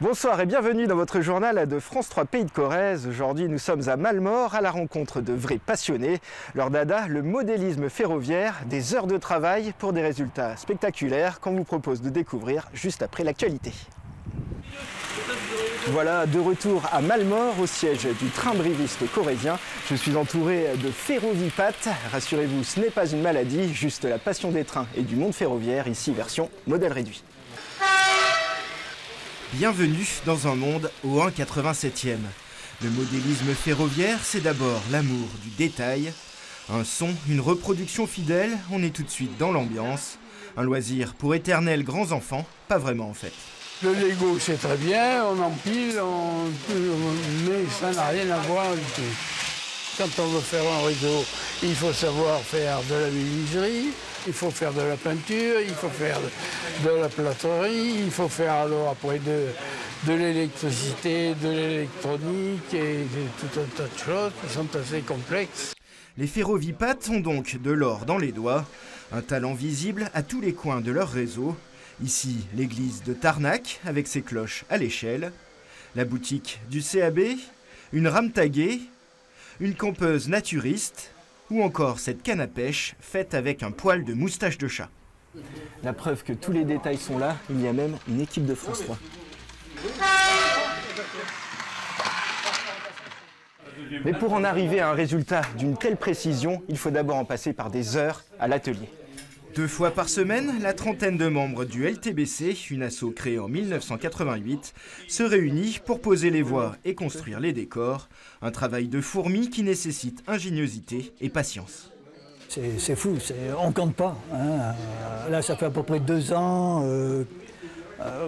Bonsoir et bienvenue dans votre journal de France 3 Pays de Corrèze. Aujourd'hui, nous sommes à Mallemort, à la rencontre de vrais passionnés. Leur dada, le modélisme ferroviaire, des heures de travail pour des résultats spectaculaires qu'on vous propose de découvrir juste après l'actualité. Voilà, de retour à Mallemort, au siège du train briviste corrézien. Je suis entouré de ferrovipates. Rassurez-vous, ce n'est pas une maladie, juste la passion des trains et du monde ferroviaire, ici version modèle réduit. Bienvenue dans un monde au 1,87e. Le modélisme ferroviaire, c'est d'abord l'amour du détail. Un son, une reproduction fidèle, on est tout de suite dans l'ambiance. Un loisir pour éternels grands enfants, pas vraiment en fait. Le Lego, c'est très bien, on empile, mais ça n'a rien à voir du tout. Quand on veut faire un réseau, il faut savoir faire de la menuiserie, il faut faire de la peinture, il faut faire de la plâtrerie, il faut faire alors après de l'électricité, de l'électronique et tout un tas de choses qui sont assez complexes. Les ferrovipates ont donc de l'or dans les doigts, un talent visible à tous les coins de leur réseau. Ici, l'église de Tarnac avec ses cloches à l'échelle, la boutique du CAB, une rame taguée, une campeuse naturiste ou encore cette canne à pêche faite avec un poil de moustache de chat. La preuve que tous les détails sont là, il y a même une équipe de France 3. Mais pour en arriver à un résultat d'une telle précision, il faut d'abord en passer par des heures à l'atelier. 2 fois par semaine, la trentaine de membres du LTBC, une asso créée en 1988, se réunit pour poser les voies et construire les décors. Un travail de fourmi qui nécessite ingéniosité et patience. C'est fou, on ne compte pas. Hein. Là, ça fait à peu près 2 ans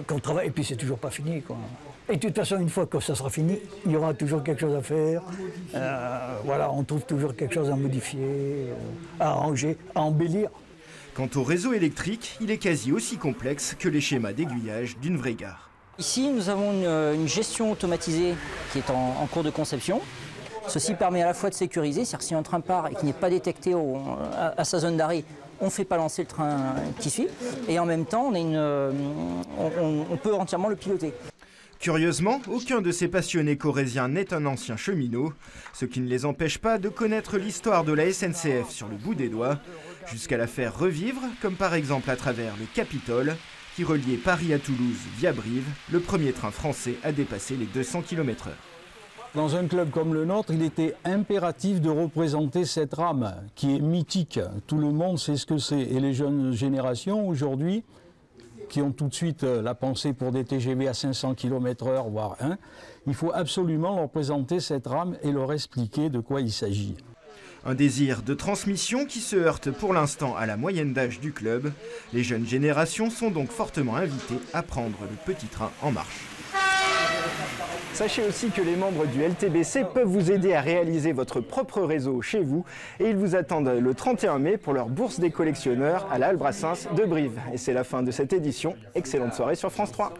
qu'on travaille et puis c'est toujours pas fini, quoi. Et de toute façon, une fois que ça sera fini, il y aura toujours quelque chose à faire. Voilà, on trouve toujours quelque chose à modifier, à arranger, à embellir. Quant au réseau électrique, il est quasi aussi complexe que les schémas d'aiguillage d'une vraie gare. Ici, nous avons une gestion automatisée qui est en cours de conception. Ceci permet à la fois de sécuriser, c'est-à-dire que si un train part et qu'il n'est pas détecté à sa zone d'arrêt, on ne fait pas lancer le train qui suit. Et en même temps, on peut entièrement le piloter. Curieusement, aucun de ces passionnés corréziens n'est un ancien cheminot, ce qui ne les empêche pas de connaître l'histoire de la SNCF sur le bout des doigts, jusqu'à la faire revivre, comme par exemple à travers le Capitole, qui reliait Paris à Toulouse via Brive, le premier train français à dépasser les 200 km/h. Dans un club comme le nôtre, il était impératif de représenter cette rame, qui est mythique. Tout le monde sait ce que c'est. Et les jeunes générations, aujourd'hui, qui ont tout de suite la pensée pour des TGV à 500 km/h, voire 1, il faut absolument leur présenter cette rame et leur expliquer de quoi il s'agit. Un désir de transmission qui se heurte pour l'instant à la moyenne d'âge du club. Les jeunes générations sont donc fortement invitées à prendre le petit train en marche. Sachez aussi que les membres du LTBC peuvent vous aider à réaliser votre propre réseau chez vous et ils vous attendent le 31 mai pour leur bourse des collectionneurs à la Halle Brassens de Brive. Et c'est la fin de cette édition. Excellente soirée sur France 3.